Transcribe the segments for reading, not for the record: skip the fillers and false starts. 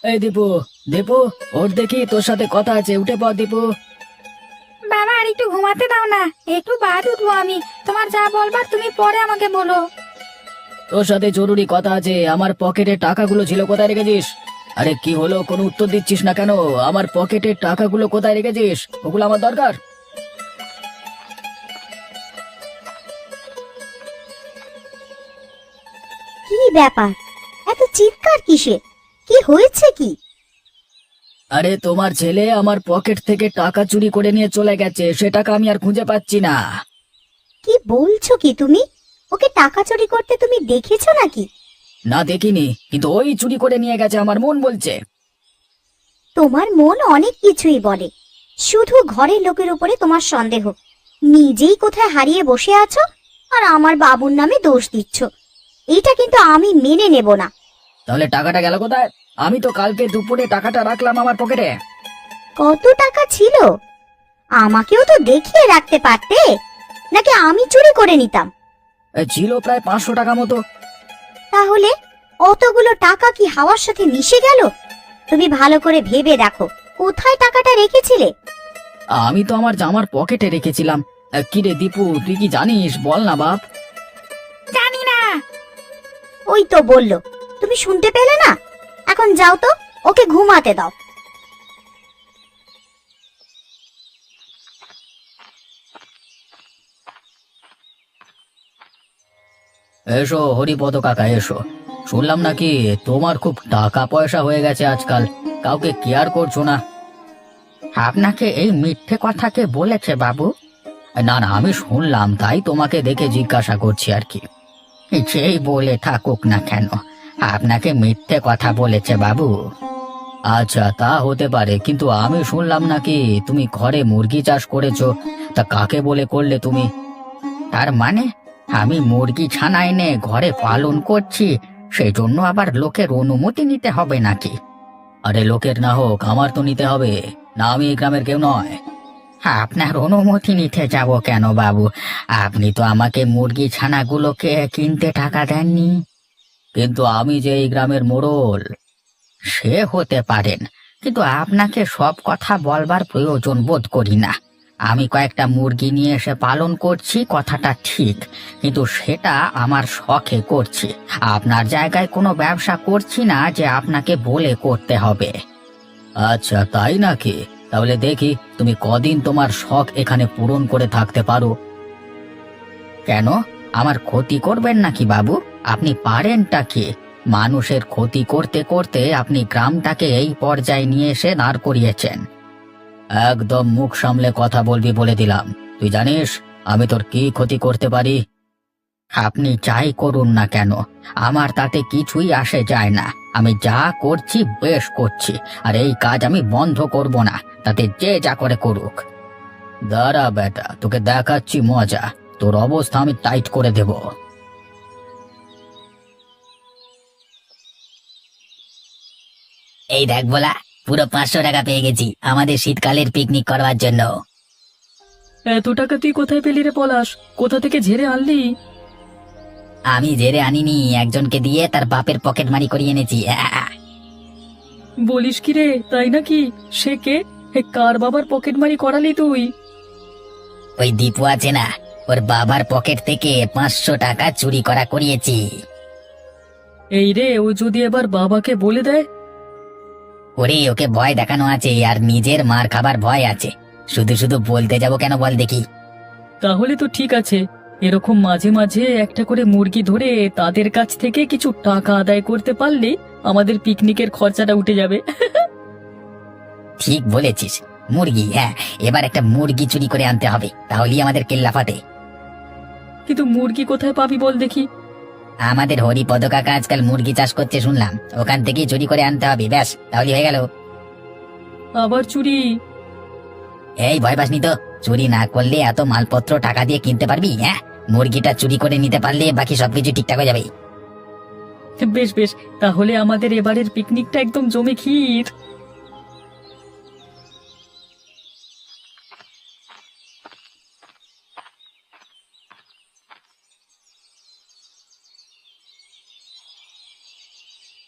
এই দীপু, দীপু, ওর দেখি, তোর সাথে কথা আছে, উঠে পড় দীপু। বাবা আর একটু ঘুমাতে দাও না, একটু বাদ উঠবো আমি। তোমার যা বলবার তুমি পরে আমাকে বলো। তোর সাথে জরুরি কথা আছে। আমার পকেটে টাকাগুলো ছিল, কোথায় রেখেছিস? আরে কি হলো, কোনো উত্তর দিচ্ছিস না কেন? আমার পকেটের টাকাগুলো কোথায় রেখেছিস? ওগুলো আমার দরকার। কি ব্যাপার? এত চিৎকার কিসে? কি হয়েছে কি? আরে তোমার ছেলে আমার পকেট থেকে টাকা চুরি করে নিয়ে চলে গেছে, সে টাকা আমি আর খুঁজে পাচ্ছি না। কি বলছো কি তুমি? ওকে টাকা চুরি করতে তুমি দেখেছো নাকি? না, দেখিনি, কিন্তু ওই চুরি করে নিয়ে গেছে, আমার মন বলছে। তোমার মন অনেক কিছুই বলে, শুধু ঘরের লোকের উপরে তোমার সন্দেহ। নিজেই কোথায় হারিয়ে বসে আছো আর আমার বাবুর নামে দোষ দিচ্ছ। এটা কিন্তু আমি মেনে নেব না। তাহলে টাকাটা গেল কোথায়? আমি তো কালকে দুপুরে টাকাটা রাখলাম আমার পকেটে। কত টাকা ছিল? আমাকেও তো দেখিয়ে রাখতে পারতে, নাকি আমি চুরি করে নিতাম? ছিল প্রায় 500 টাকা মতো। তাহলে অতগুলো টাকা কি হাওয়ার সাথে মিশে গেল? তুমি ভালো করে ভেবে দেখো, কোথায় টাকাটা রেখেছিলে? আমি তো আমার জামার পকেটে রেখেছিলাম। কি রে দীপু, তুই কি জানিস, বল না বাপ। জানি না। ওই তো বললো, তুমি শুনতে পেলে না? এখন যাও তো, ওকে ঘুমাতে দাও। এসো হরিপদ কাকা, এসো। শুনলাম নাকি তোমার খুব টাকা পয়সা হয়ে গেছে আজকাল, কাউকে কেয়ার করছো না। আপনাকে এই মিথ্যে কথা কে বলেছে বাবু? না না, আমি শুনলাম, তাই তোমাকে দেখে জিজ্ঞাসা করছি আর কি। যেই বলে থাকুক না কেন, আপনাকে মিথ্যে কথা বলেছে বাবু। আচ্ছা, তা হতে পারে, কিন্তু আমি শুনলাম নাকি তুমি ঘরে মুরগি চাষ করেছো। তা কাকে বলে করলে তুমি? তার মানে আমি মুরগি ছানা এনে ঘরে পালন করছি, সেই জন্য আবার লোকের অনুমতি নিতে হবে নাকি? আরে লোকের না হোক, আমার তো নিতে হবে, না আমি এই গ্রামের কেউ নয়। আপনার অনুমতি নিতে যাব কেন বাবু? আপনি তো আমাকে মুরগি ছানাগুলোকে কিনতে টাকা দেননি। কিন্তু আমি যে এই গ্রামের মোড়ল। সে হতে পারেন, কিন্তু আপনাকে সব কথা বলবার প্রয়োজন বোধ করি না। আমি কয়েকটা মুরগি নিয়ে এসে পালন করছি, কথাটা ঠিক, কিন্তু সেটা আমার শখে করছি। আপনার জায়গায় কোনো ব্যবসা করছি না যে আপনাকে বলে করতে হবে। আচ্ছা, তাই নাকি? তাহলে দেখি তুমি কদিন তোমার শখ এখানে পূরণ করে থাকতে পারো। কেন, আমার ক্ষতি করবেন নাকি বাবু? আপনি পারেনটা কি? মানুষের ক্ষতি করতে করতে আপনি গ্রামটাকে এই পর্যায়ে নিয়ে এসে দাঁড় করিয়েছেন। একদম মুখ সামলে কথা বলবি বলে দিলাম। তুই জানিস আমি তোর কি ক্ষতি করতে পারি? আপনি যাই করুন না কেন, আমার তাতে কিছুই আসে যায় না। আমি যা করছি বেশ করছি, আর এই কাজ আমি বন্ধ করব না, তাতে যে যা করে করুক। দাঁড়া বেটা, তোকে দেখাচ্ছি মজা। তোর অবস্থা আমি টাইট করে দেব। এই দেখ বলা, পুরো 500 টাকা পেয়ে গেছি আমাদের শীতকালের পিকনিক করবার জন্য। এত টাকা তুই কোথায় পেলি রে পলাশ? কোথা থেকে ঝেড়ে আনলি? আমি জেরে আনিনি, একজনকে দিয়ে তার বাপের পকেট মারি করিয়ে এনেছি। বলিস কি রে, তাই নাকি? সে কে? কার বাবার পকেটমারি করালি তুই? ওই দীপু আছে না, ওর বাবার পকেট থেকে 500 টাকা চুরি করা করিয়েছি। এই রে, ও যদি এবার বাবাকে বলে দেয়? ওরে, ওকে ভয় দেখানো আছে আর নিজের মার খাবার ভয় আছে। শুধু শুধু বলতে যাব কেন বল দেখি? তাহলে তো ঠিক আছে, এরকম মাঝে মাঝে একটা করে মুরগি ধরে তাদের কাছ থেকে কিছু টাকা আদায় করতে পারলে আমাদের পিকনিকের খরচাটা উঠে যাবে। ঠিক বলেছিস, মুরগি, হ্যাঁ, এবার একটা মুরগি চুরি করে আনতে হবে, তাহলেই আমাদের কেল্লা ফাটে। কিন্তু মুরগি কোথায় পাবি বল দেখি? আমাদের হরিপদ কাকা আজকাল মুরগি চাষ করছে শুনলাম, ওখান থেকেই চুরি করে আনতে হবে, ব্যাস তাহলে হয়ে গেল। আবার চুরি? এই ভয় পাসনি তো, চুরি না করলে এত মালপত্র টাকা দিয়ে কিনতে পারবি? হ্যাঁ, মুরগিটা চুরি করে নিতে পারলে বাকি সবকিছু ঠিকঠাক হয়ে যাবে। বেশ বেশ, তাহলে আমাদের এবারের পিকনিকটা একদম জমে ক্ষীর।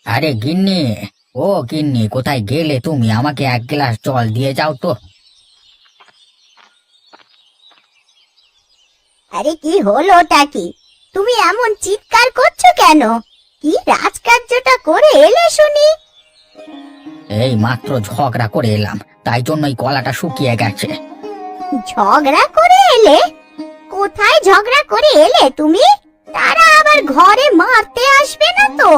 আরে গিন্নি, ও গিন্নি, কোথায় গেলে তুমি? আমাকে এক গ্লাস জল দিয়ে যাও তো। আরে কি হলোটা কি? তুমি এমন চিৎকার করছো কেন? কি রাজকার্যটা করে এলে শুনি? এই মাত্র ঝগড়া করে এলাম, তাই জন্যই গলাটা শুকিয়ে গেছে। ঝগড়া করে এলে? কোথায় ঝগড়া করে এলে তুমি? তারা আবার ঘরে মারতে আসবে না তো?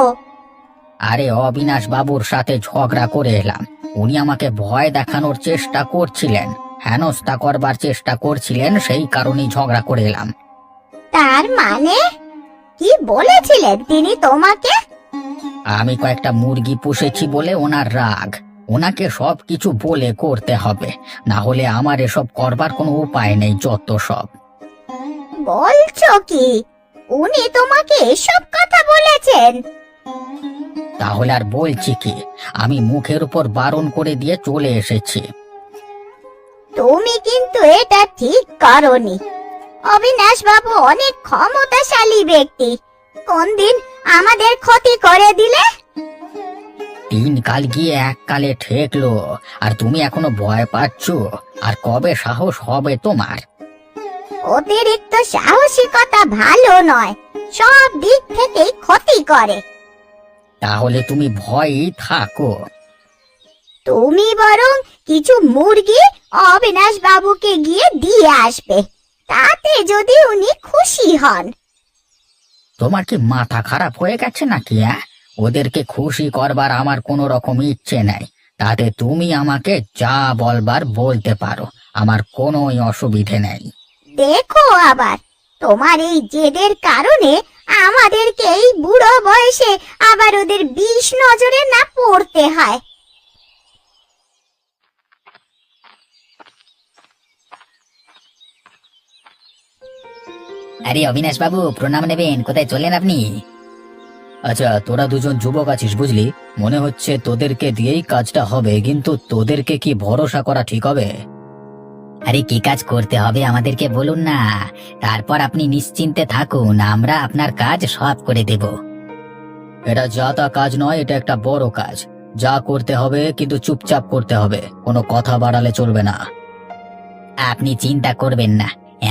আরে অবিনাশ বাবুর সাথে ঝগড়া করে এলাম। উনি আমাকে ভয় দেখানোর চেষ্টা করছিলেন, হেনস্থা করবার চেষ্টা করছিলেন, সেই কারণেই ঝগড়া করে এলাম। তার মানে কি বলেছিলেন তিনি তোমাকে? আমি কয়েকটা মুরগি পুষেছি বলে ওনার রাগ। ওনাকে সবকিছু বলে করতে হবে, না হলে আমার এসব করবার কোনো উপায় নেই। যত সব। বলছো কি? উনি তোমাকে এসব কথা বলেছেন? তাহলে আর বলছি কি, আমি মুখের উপর বারণ করে দিয়ে চলে এসেছি। তুমি কিন্তু এটা ঠিক করনি। অবিনাশ বাবু অনেক ক্ষমতাশালী ব্যক্তি। কোন দিন আমাদের ক্ষতি করে দিলে। 3 কাল গিয়ে 1 কালে ঠেকলো, আর তুমি এখনো ভয় পাচ্ছ? আর কবে সাহস হবে তোমার? অতিরিক্ত সাহসিকতা ভালো নয়, সব দিক থেকেই ক্ষতি করে। তাহলে তুমি ভয়ই থাকো। তুমি বরং কিছু মুরগি অবিনাশ বাবুকে গিয়ে দিয়ে আসবে, তাতে যদি উনি খুশি হন। তোমার কি মাথা খারাপ হয়ে গেছে নাকি? ওদেরকে খুশি করবার আমার কোনো রকম ইচ্ছে নেই। তাতে তুমি আমাকে যা বলবার বলতে পারো, আমার কোনো অসুবিধে নেই। দেখো আবার, তোমার এই জেদের কারণে আমাদেরকে এই বুড়ো বয়সে আবার ওদের বিষ নজরে না পড়তে হয়। আরে অবিনাশ বাবু, প্রণাম নেবেন। কোথায় চললেন আপনি? আচ্ছা, তোরা দুজন যুবক আছিস বুঝলি, মনে হচ্ছে তোদেরকে দিয়েই কাজটা হবে, কিন্তু তোদেরকে কি ভরসা করা ঠিক হবে? আরে কি কাজ করতে হবে আমাদেরকে বলুন না, তারপর আপনি নিশ্চিন্তে থাকুন, আমরা আপনার কাজ সব করে দেব। এটা যা তা কাজ নয়, এটা একটা বড় কাজ। যা করতে হবে কিন্তু চুপচাপ করতে হবে, কোনো কথা বাড়ালে চলবে না। আপনি চিন্তা করবেন না,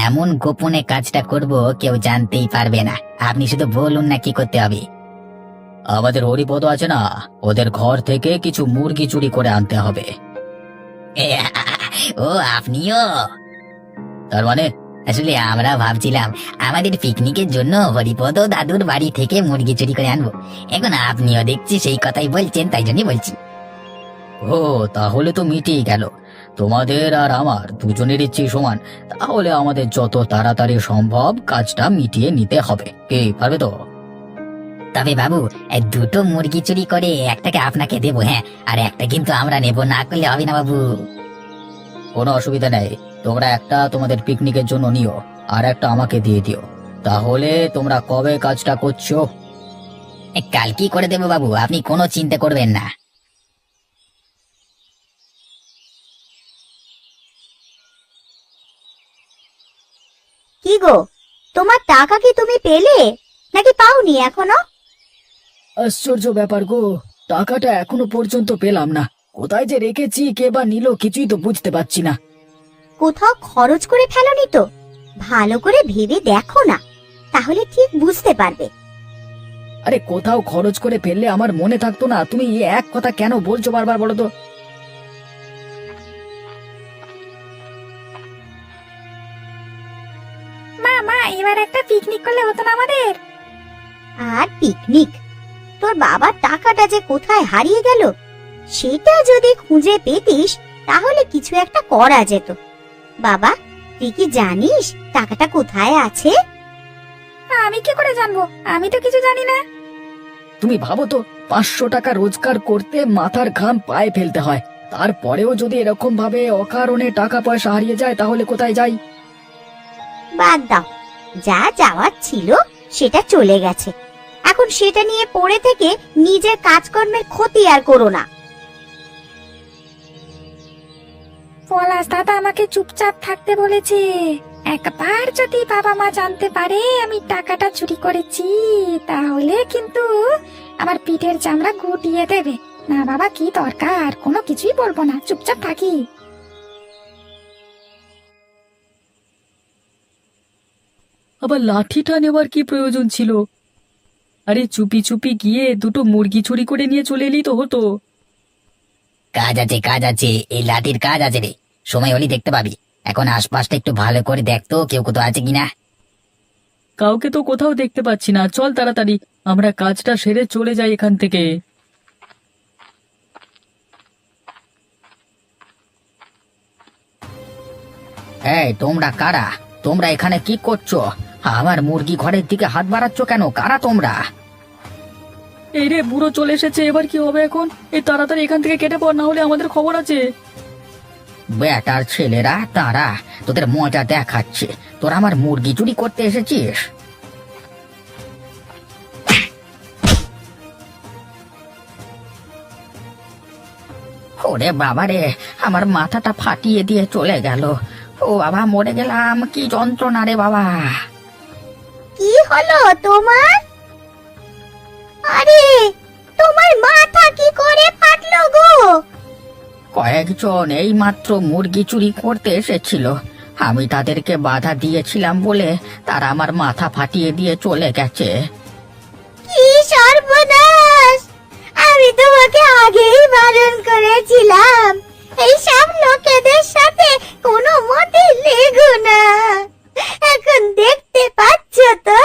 এমন গোপনে কাজটা করব কেউ জানতেই পারবে না। আপনি শুধু বলুন না কি করতে হবে। আমাদের হরিপদ আছে না, ওদের ঘর থেকে কিছু মুরগি চুরি করে আনতে হবে। ও আপনিও? তার মানে? আসলে আমরা ভাবছিলাম আমাদের পিকনিকের জন্য হরিপদ দাদুর বাড়ি থেকে মুরগি চুরি করে আনবো। এখন আপনিও দেখছি সেই কথাই বলছেন, তাই জন্যই বলছি। ও, তাহলে তো মিটেই গেল। তোমাদের আর আমার দুজনের ইচ্ছে সমান, তাহলে আমাদের যত তাড়াতাড়ি সম্ভব কাজটা মিটিয়ে নিতে হবে। কে পারবে তো? তবে বাবু, এই 2টো মুরগি চুরি করে একটাকে আপনাকে দেবো, হ্যাঁ, আর একটা কিন্তু আমরা নেব, না করলে হবে না বাবু। কোনো অসুবিধা নেই, তোমরা একটা তোমাদের পিকনিকের জন্য নিও, আর একটা আমাকে দিয়ে দিও। তাহলে তোমরা কবে কাজটা করছো? কাল কি করে দেবো বাবু, আপনি কোনো চিন্তা করবেন না। কি গো, তোমার টাকা কি তুমি পেলে নাকি পাওনি এখনো? আশ্চর্য ব্যাপার গো, টাকাটা এখনো পর্যন্ত পেলাম না। কোথায় যে রেখেছি, কে বা নিল, কিছুই তো বুঝতে পারছি না। কোথাও খরচ করে ফেলোনি তো? ভালো করে ভেবে দেখো না, তাহলে ঠিক বুঝতে পারবে। আরে কোথাও খরচ করে ফেললে আমার মনে থাকতো না? তুমি এই এক কথা কেন বলছো বারবার, বলো তো? মা, এবার একটা পিকনিক করলে হতো না আমাদের? আর পিকনিক? তোর বাবার টাকাটা যে কোথায় হারিয়ে গেল, সেটা যদি খুঁজে পেতিস তাহলে কিছু একটা করা যেত। বাবা, তুই কি জানিস টাকাটা কোথায় আছে? আমি কি করে জানবো? আমি তো কিছু জানি না। তুমি ভাবো তো, 500 টাকা রোজগার করতে মাথার ঘাম পায়ে ফেলতে হয়, তারপরেও যদি এরকম ভাবে অকারণে টাকা পয়সা হারিয়ে যায়, তাহলে কোথায় যাই? বাদ দাও, যা যাওয়ার ছিল সেটা চলে গেছে। এখন সেটা নিয়ে পড়ে থেকে নিজের কাজকর্মের ক্ষতি আর করো না। পলাশ দাদা আমাকে চুপচাপ থাকতে বলেছে। একবার যদি বাবা মা জানতে পারে আমি টাকাটা চুরি করেছি, তাহলে কিন্তু আমার পিঠের চামড়া গুটিয়ে দেবে। না বাবা, কি দরকার, কোনো কিছুই বলবো না, চুপচাপ থাকি। আবার লাঠিটা নেওয়ার কি প্রয়োজন ছিল? আরে চুপি চুপি গিয়ে দুটো মুরগি চুরি করে নিয়ে চলে এলেই তো হতো। কাজ আছে, কাজ আছে, এই লাঠির কাজ আছে রে। সময় হলেই দেখতে পাবি। এখন আশপাশটা একটু ভালো করে দেখতো, কেউ কোথাও আছে কিনা। কাউকে তো কোথাও দেখতে পাচ্ছি না, চল তাড়াতাড়ি আমরা কাজটা সেরে চলে যাই এখান থেকে। এই তোমরা কারা? তোমরা এখানে কি করছো? আমার মুরগি ঘরের দিকে হাত বাড়াচ্ছ কেন? কারা তোমরা? এই রে, বুড়ো চলে এসেছে, এবার কি হবে এখন? এই তাড়াতাড়ি এখান থেকে কেটে পড়, না হলে আমাদের খবর আছে। বেটার ছেলেরা তারা তোদের মজা দেখাচ্ছে। তোরা আমার মুরগি চুরি করতে এসেছিস? ওরে বাবা রে, আমার মাথাটা ফাটিয়ে দিয়ে চলে গেল। ও বাবা, মরে গেলাম, কি যন্ত্রণা রে বাবা। কি হলো তোমার? আরে, তোমার মাথা কি করে ফাটলো গো? কয়েকজন এই মাত্র মুরগি চুরি করতে এসেছিল। আমি তাদেরকে বাধা দিয়েছিলাম বলে তারা আমার মাথা ফাটিয়ে দিয়ে চলে গেছে। কি সর্বনাশ! আমি তোমাকে আগেই বারণ করেছিলাম, এই সব লোকেদের সাথে কোনো মতে লেগো না। এখন দেখতে পাচ্ছ তো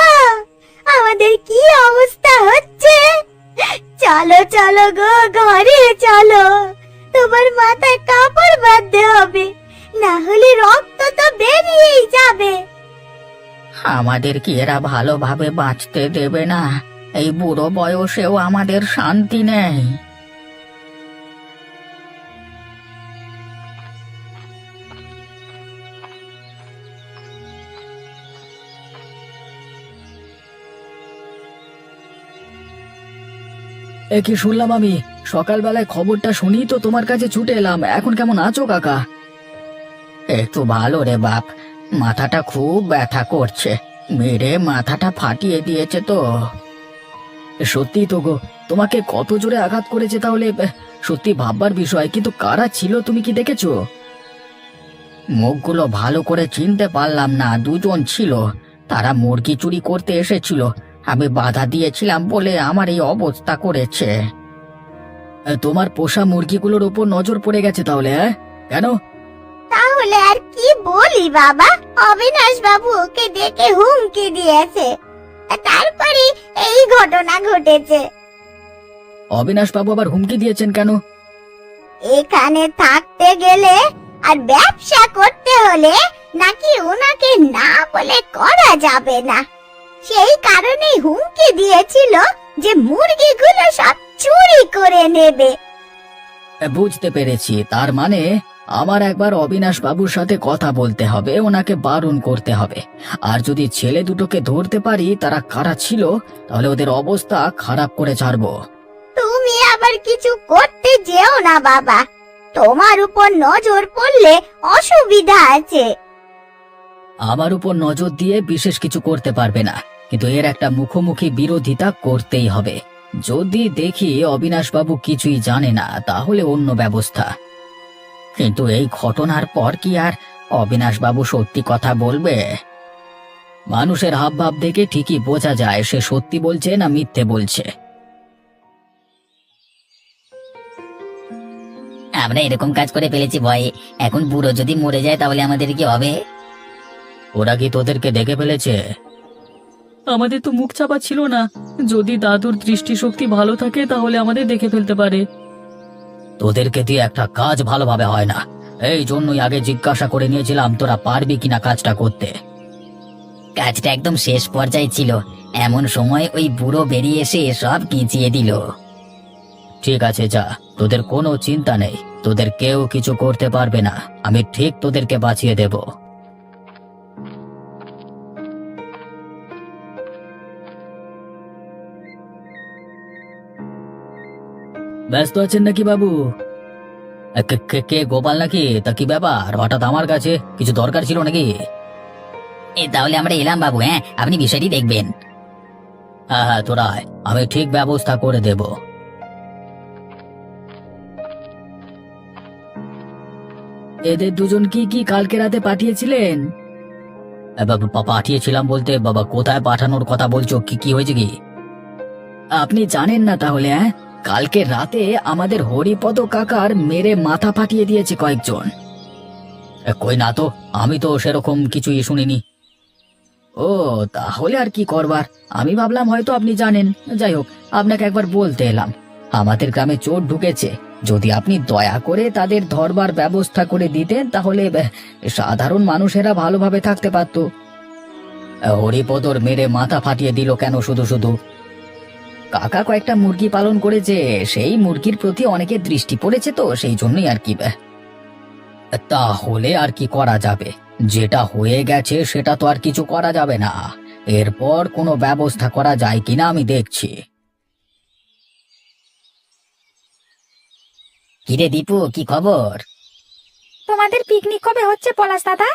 আমাদের কি অবস্থা হচ্ছে। চলো চলো গো, ঘরে চলো। তোমার মাথায় কাপড় বাঁধতে হবে, না হলে রক্ত তো বেরিয়েই যাবে। আমাদের কি এরা ভালোভাবে বাঁচতে দেবে না? এই বুড়ো বয়সেও আমাদের শান্তি নেই। এ কি শুনলাম আমি? সকালবেলায় খবরটা শুনি তো তোমার কাছে ছুটে এলাম। এখন কেমন আছো কাকা? একটু ভালো রে বাপ, মাথাটা খুব ব্যথা করছে। মেরে মাথাটা ফাটিয়ে দিয়েছে তো। সত্যি তো গো, তোমাকে কত জোরে আঘাত করেছে তাহলে? সত্যি ভাববার বিষয়, কিন্তু কারা ছিল তুমি কি দেখেছো? মুখগুলো ভালো করে চিনতে পারলাম না, দুজন ছিল। তারা মুরগি চুরি করতে এসেছিল। আমি বাধা দিয়েছিলাম বলে আমার এই অবস্থা করেছে। তোমার পোষা মুরগিগুলোর উপর নজর পড়ে গেছে তাহলে? কেন? তাহলে আর কি বলি বাবা, অবিনাশ বাবু ওকে ডেকে হুমকি দিয়েছে, তারপরে এই ঘটনা ঘটেছে। অবিনাশ বাবু আবার হুমকি দিয়েছেন কেন? এখানে থাকতে গেলে আর ব্যবসা করতে হলে নাকি ওনাকে না বলে করা যাবে না, সেই কারণেই হুমকি দিয়েছিল যে মুরগিগুলো সব চুরি করে নেবে। বুঝতে পেরেছি, তার মানে আমার একবার অবিনাশ বাবুর সাথে কথা বলতে হবে, ওনাকে বারণ করতে হবে। আর যদি ছেলে দুটোকে ধরতে পারি তারা কারা ছিল, তাহলে ওদের অবস্থা খারাপ করে ছাড়বো। তুমি আবার কিছু করতে যেও না বাবা, তোমার উপর নজর পড়লে অসুবিধা আছে। আমার উপর নজর দিয়ে বিশেষ কিছু করতে পারবে না, কিন্তু এর একটা মুখোমুখি বিরোধিতা করতেই হবে। যদি দেখি অবিনাশ বাবু কিছুই জানে না, তাহলে অন্য ব্যবস্থা। কিন্তু এই ঘটনার পর কি আর অবিনাশ বাবু সত্যি কথা বলবে? মানুষের হাবভাব দেখে ঠিকই বোঝা যায় সে সত্যি বলছে না মিথ্যে বলছে। আমরা এরকম কাজ করে ফেলেছি ভয়ে। এখন বুড়ো যদি মরে যায় তাহলে আমাদের কি হবে? ওরা কি তোদেরকে দেখে ফেলেছে? আমাদের তো মুখ চাপা ছিল না, যদি দাদুর দৃষ্টিশক্তি ভালো থাকে তাহলে আমাদের দেখে ফেলতে পারে। তোদেরকে দিয়ে একটা কাজ ভালোভাবে হয় না, এই জন্যই আগে জিজ্ঞাসা করে নিয়েছিলাম তোরা পারবি কিনা কাজটা করতে। কাজটা একদম শেষ পর্যায়ে ছিল, এমন সময় ওই বুড়ো বেরিয়ে এসে সব গিঁচিয়ে দিল। ঠিক আছে যা, তোদের কোনো চিন্তা নেই, তোদের কেউ কিছু করতে পারবে না, আমি ঠিক তোদেরকে বাঁচিয়ে দেব। ব্যস্ত আছেন নাকি বাবু? কে গোপাল নাকি? তা কি ব্যাপার হঠাৎ আমার কাছে? কিছু দরকার ছিল নাকি? তাহলে আমরা এলাম বাবু, হ্যাঁ আপনি বিষয়টি দেখবেন। হ্যাঁ হ্যাঁ, তোরা আয়, আমি ঠিক ব্যবস্থা করে দেব। এদের দুজন কি কালকে রাতে পাঠিয়েছিলেন? পাঠিয়েছিলাম বলতে বাবা, কোথায় পাঠানোর কথা বলছো? কি হয়েছে কি? আপনি জানেন না তাহলে? কালকে রাতে আমাদের হরিপদ কাকার মেরে মাথা ফাটিয়ে দিয়েছে কয়েকজন। কই না তো, আমি তো সেরকম কিছুই শুনিনি। ও, তাহলে আর কি করবার, আমি ভাবলাম হয়তো আপনি জানেন। যাই হোক, আপনাকে একবার বলতে এলাম, আমাদের গ্রামে চোর ঢুকেছে। যদি আপনি দয়া করে তাদের ধরবার ব্যবস্থা করে দিতেন তাহলে সাধারণ মানুষেরা ভালোভাবে থাকতে পারত। হরিপদর মেরে মাথা ফাটিয়ে দিল কেন শুধু শুধু? কাকা কয়েকটা মুরগি পালন করেছে, সেই মুরগির প্রতি অনেকের দৃষ্টি পড়েছে, তো সেই জন্যই আর কি। তাহলে আর কি করা যাবে? যেটা হয়ে গেছে সেটা তো আর কিছু করা যাবে না। এরপর কোনো ব্যবস্থা করা যায় কিনা আমি দেখছি। কিরে দীপু, কি খবর? তোমাদের পিকনিক কবে হচ্ছে পলাশ দাদা?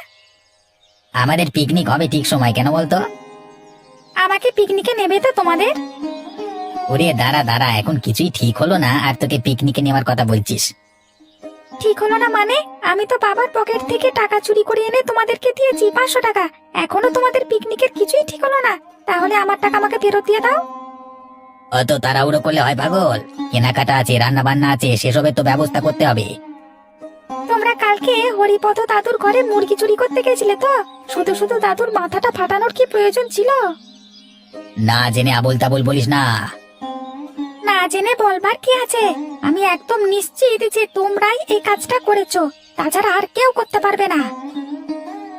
আমাদের পিকনিক হবে ঠিক সময়, কেন বলতো? আমাকে পিকনিকে নেবে তো তোমাদের? ওরে দাঁড়া দাঁড়া, এখন কিছুই ঠিক হলো না আর তোকে পিকনিকে নেওয়ার কথা বলছিস? ঠিক হলো না মানে? আমি তো বাবার পকেট থেকে টাকা চুরি করে এনে তোমাদেরকে দিয়েছি 500 টাকা। এখনো তোমাদের পিকনিকের কিছুই ঠিক হলো না? তাহলে আমার টাকা আমাকে ফেরত দিয়ে দাও। অত তাড়াহুড়ো করলে হয় পাগল? কেনাকাটা আছে, রান্না বান্না আছে, সেসবের তো ব্যবস্থা করতে হবে। তোমরা কালকে হরিপদ দাদুর ঘরে মুরগি চুরি করতে গেছিলে তো? শুধু শুধু দাদুর মাথাটা ফাটানোর কি প্রয়োজন ছিল? না জেনে আবোল তাবোল বলিস না। না জেনে বলবার কি আছে? আমি একদম নিশ্চিত যে তোমরাই এই কাজটা করেছো, তাছাড়া আর কেউ করতে পারবে না।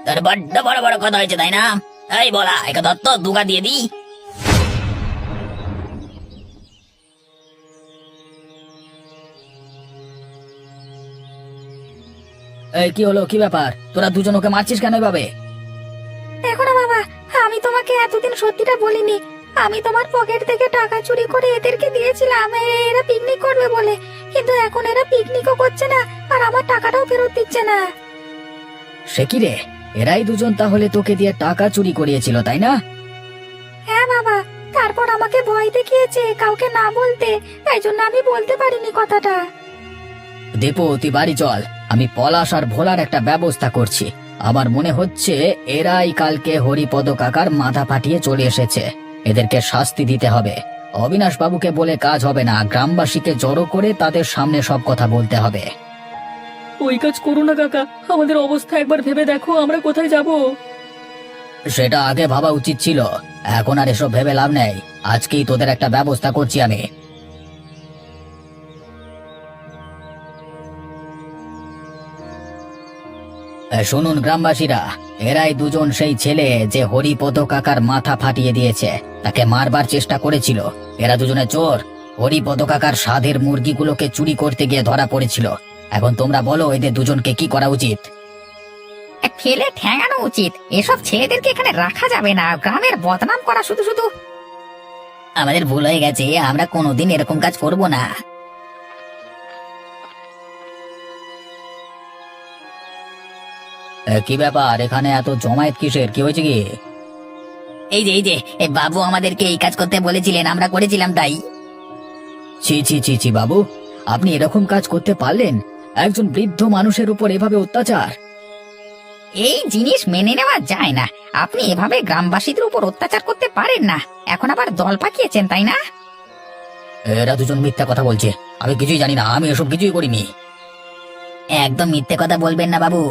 তোর বড্ড বড় বড় কথা হয়েছে তাই না? এই বলা, একা দত্ত দুগা দিয়ে দি। এই কি হলো, কি ব্যাপার? তোরা দুজন ওকে মারছিস কেন এভাবে? দেখো না বাবা, আমি তোমাকে এতদিন সত্যিটা বলিনি। আমি তোমার পকেট থেকে টাকা চুরি করে এদেরকে দিয়েছিলাম এরা পিকনিক করবে বলে, কিন্তু এখন এরা পিকনিকও করছে না আর আমার টাকাটাও ফেরত দিচ্ছে না। সে কি রে, এরাই দুজন তাহলে তোকে দিয়ে টাকা চুরি করিয়েছিল তাই না? হ্যাঁ বাবা, তারপর আমাকে ভয় দেখিয়েছে কাউকে না বলতে, তাই জন্য আমি বলতে পারিনি কথাটা। দীপু, তুই বাড়ি চল, আমি পলাশ আর ভোলার একটা ব্যবস্থা করছি। আমার মনে হচ্ছে এরাই কালকে হরিপদ কাকার মাথা ফাটিয়ে চলে এসেছে। এদেরকে শাস্তি দিতে হবে। অবিনাশ বাবুকে বলে কাজ হবে না, গ্রামবাসীকে জড়ো করে তাদের সামনে সব কথা বলতে হবে। ওই কাজ করো না কাকা, আমাদের অবস্থা একবার ভেবে দেখো, আমরা কোথায় যাব? সেটা আগে ভাবা উচিত ছিল, এখন আর এসব ভেবে লাভ নেই। আজকেই তোদের একটা ব্যবস্থা করছি আমি। শুনুন গ্রামবাসীরা, এরাই দুজন সেই ছেলে যে হরিপদ কাকার মাথা ফাটিয়ে দিয়েছে, তাকে মারবার চেষ্টা করেছিল। এরা দুজনে চোর, হরিপদ কাকার সাধের মুরগিগুলোকে চুরি করতে গিয়ে ধরা পড়েছিল। এখন তোমরা বলো এদের দুজনকে কি করা উচিত? ফেলে ঠ্যাঙানো উচিত। এসব ছেলেদেরকে এখানে রাখা যাবে না, গ্রামের বদনাম করা শুধু শুধু। আমাদের ভুল হয়ে গেছে, আমরা কোনোদিন এরকম কাজ করব না। কি ব্যাপার, এখানে এত জমায়েত কিসের? কি হয়েছে কি? এই যে বাবু আমাদেরকে এই কাজ করতে বলেছিলেন, আমরা করেছিলাম তাই। ছি ছি ছি ছি বাবু, আপনি এরকম কাজ করতে পারলেন? একজন বৃদ্ধ মানুষের উপর এভাবে অত্যাচার! এই জিনিস মেনে নেওয়া যায় না। আপনি এভাবে গ্রামবাসীদের উপর অত্যাচার করতে পারেন না। এখন আবার দল পাকিয়েছেন তাই না? এরা দুজন মিথ্যা কথা বলছে, আমি কিছুই জানি না, আমি এসব কিছুই করিনি। একদম মিথ্যে কথা বলবেন না বাবু,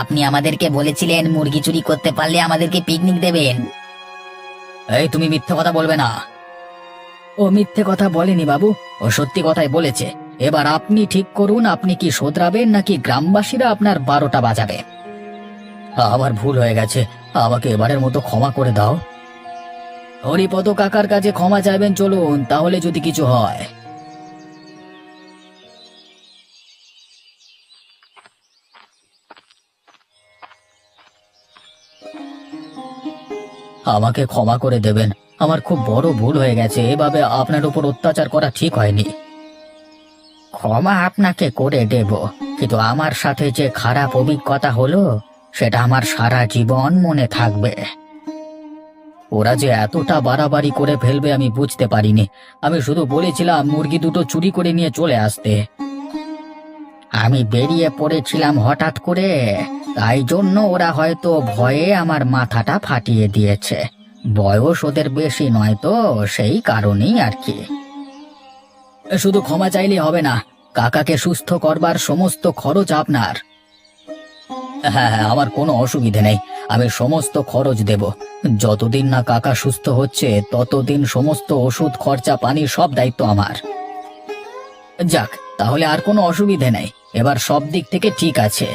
আপনি আমাদেরকে বলেছিলেন মুরগি চুরি করতে পারলে আমাদেরকে পিকনিক দেবেন। এই তুমি মিথ্যে কথা বলবে না। ও মিথ্যে কথা বলেনি বাবু, ও সত্যি কথাই বলেছে। এবার আপনি ঠিক করুন, আপনি কি শোধরাবেন নাকি গ্রামবাসীরা আপনার 12টা বাজাবে। আমার ভুল হয়ে গেছে, আমাকে এবারের মতো ক্ষমা করে দাও। হরিপদ কাকার কাছে ক্ষমা চাইবেন, চলুন তাহলে যদি কিছু হয়। আমাকে ক্ষমা করে দেবেন, আমার খুব বড় ভুল হয়ে গেছে। এভাবে আপনার উপর অত্যাচার করা ঠিক হয়নি। ক্ষমা আপনাকে করে দেব, কিন্তু আমার সাথে যে খারাপ অভিজ্ঞতা হলো সেটা আমার সারা জীবন মনে থাকবে। ওরা যে এতটা বাড়াবাড়ি করে ফেলবে আমি বুঝতে পারিনি। আমি শুধু বলেছিলাম মুরগি দুটো চুরি করে নিয়ে চলে আসতে। আমি বেরিয়ে পড়েছিলাম হঠাৎ করে, তাই জন্য ওরা হয়তো ভয়ে আমার মাথাটা ফাটিয়ে দিয়েছে। বয়স ওদের বেশি নয় তো, সেই কারণেই আর কি। শুধু ক্ষমা চাইলে হবে না, কাকাকে সুস্থ করবার সমস্ত খরচ আপনার। হ্যাঁ হ্যাঁ, আমার কোনো অসুবিধে নেই, আমি সমস্ত খরচ দেব। যতদিন না কাকা সুস্থ হচ্ছে ততদিন সমস্ত ওষুধ খরচা পানি সব দায়িত্ব আমার। যাক, তাহলে আর কোনো অসুবিধে নেই, এবার সব দিক থেকে ঠিক আছে।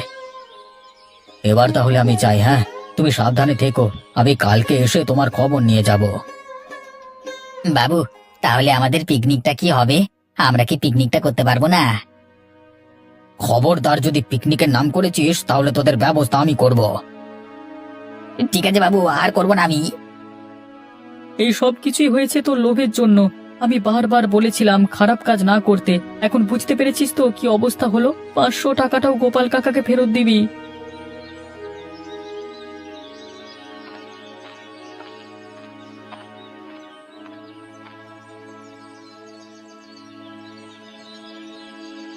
এবার তাহলে আমি চাই। হ্যাঁ, তুমি সাবধানে থেকো, আমি কালকে এসে তোমার খবর নিয়ে যাব। বাবু, তাহলে আমাদের পিকনিকটা কি হবে? আমরা কি পিকনিকটা করতে পারবো না? খবরদার, যদি পিকনিকের নাম করেছিস তাহলে তোদের ব্যবস্থা আমি করব। ঠিক আছে বাবু, আর করবো না আমি। এই সব কিছুই হয়েছে তোর লোভের জন্য। আমি বারবার বলেছিলাম খারাপ কাজ না করতে। এখন বুঝতে পেরেছিস তো কি অবস্থা হলো? 500 টাকাটাও গোপাল কাকাকে ফেরত দিবি।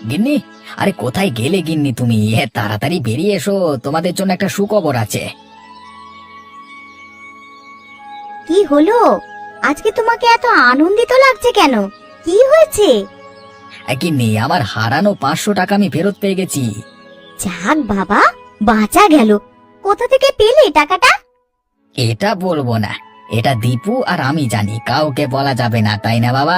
গিন্নি, আরে কোথায় গেলে গিন্নি তুমি? তাড়াতাড়ি বেরিয়ে এসো, তোমাদের জন্য একটা সুখবর আছে। কি হলো? আজকে তোমাকে এত আনন্দিত লাগছে কেন? কি হয়েছে? গিন্নি, আমার হারানো 500 টাকা আমি ফেরত পেয়ে গেছি। যাক বাবা, বাঁচা গেল। কোথা থেকে পেলে টাকাটা? এটা বলবো না, এটা দীপু আর আমি জানি, কাউকে বলা যাবে না, তাই না বাবা?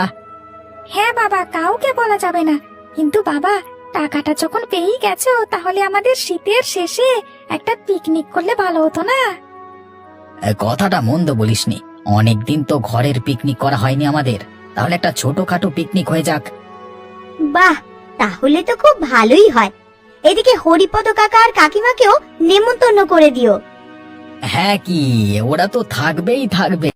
হ্যাঁ বাবা, কাউকে বলা যাবে না। কিন্তু বাবা, টাকাটা যখন পেয়েই গেছো, তাহলে আমাদের শীতের শেষে একটা পিকনিক করলে ভালো হতো না? কথাটা মন্দ বলিসনি, অনেকদিন তো ঘরের পিকনিক করা হয়নি আমাদের, তাহলে একটা ছোটখাটো পিকনিক হয়ে যাক। বাহ, তাহলে তো খুব ভালোই হয়। এদিকে হরিপদ কাকা আর কাকিমাকেও নেমন্তন্ন করে দিও। হ্যাঁ, কি ওরা তো থাকবেই থাকবে।